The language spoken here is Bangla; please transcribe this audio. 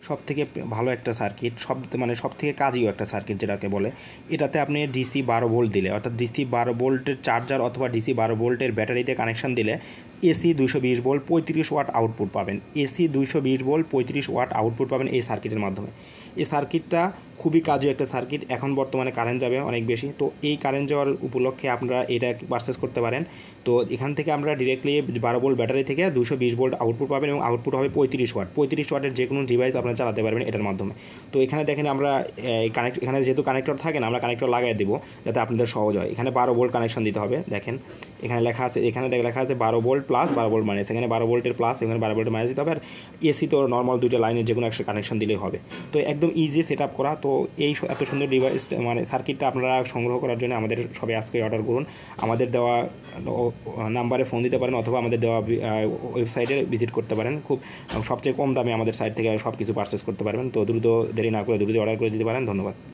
সবথেকে ভালো একটা সার্কিট, সবথেকে কাজীয় একটা সার্কিট যেটাকে বলে। এটাতে আপনি ডিসি 12 ভোল্ট দিলে, অর্থাৎ ডিসি 12 ভোল্টের চার্জার অথবা ডিসি 12 ভোল্টের ব্যাটারিতে কানেকশান দিলে এসি 220 ভোল্ট 35 ওয়াট আউটপুট পাবেন। এসি 220 ভোল্ট 35 ওয়াট আউটপুট পাবেন এই সার্কিটের মাধ্যমে। এই সার্কিটটা খুবই কাজের একটা সার্কিট। এখন বর্তমানে কারেন্ট যাবে অনেক বেশি, তো এই কারেন্ট যাওয়ার উপলক্ষে আপনারা এটা পারচেস করতে পারেন। তো এখান থেকে আমরা ডিরেক্টলি 12 ভোল্ট ব্যাটারি থেকে 220 ভোল্ট আউটপুট পাবেন এবং আউটপুট হবে 35 ওয়াট। 35 ওয়াটের যে কোনো ডিভাইস আপনারা চালাতে পারবেন এটার মাধ্যমে। তো এখানে দেখেন আমরা এখানে যেহেতু কানেক্টর থাকে না, আমরা কানেক্টর লাগাই দেবো যাতে আপনাদের সহজ হয়। এখানে 12 ভোল্ট কানেকশন দিতে হবে। দেখেন এখানে লেখা আছে, লেখা আছে 12 ভোল্ট প্লাস 12 ভোল্ট মাইনাস। এখানে 12 ভোল্টের প্লাস, এখানে 12 ভোল্টের মাইনাস দিতে হবে। আর এসি তো নর্মাল দুইটা লাইনের যে কোনো একটা কানেকশন দিলেই হবে। তো একদম ইজি সেট আপ করা। তো এই এত সুন্দর ডিভাইস সার্কিটটা আপনারা সংগ্রহ করার জন্য আমাদের সবাই আজকে অর্ডার করুন। আমাদের দেওয়া নাম্বারে ফোন দিতে পারেন অথবা আমাদের দেওয়া ওয়েবসাইটে ভিজিট করতে পারেন। খুব সবচেয়ে কম দামে আমাদের সাইট থেকে সব কিছু পারচেস করতে পারবেন। তো দ্রুত দেরি না করে দ্রুত অর্ডার করে দিতে পারেন। ধন্যবাদ।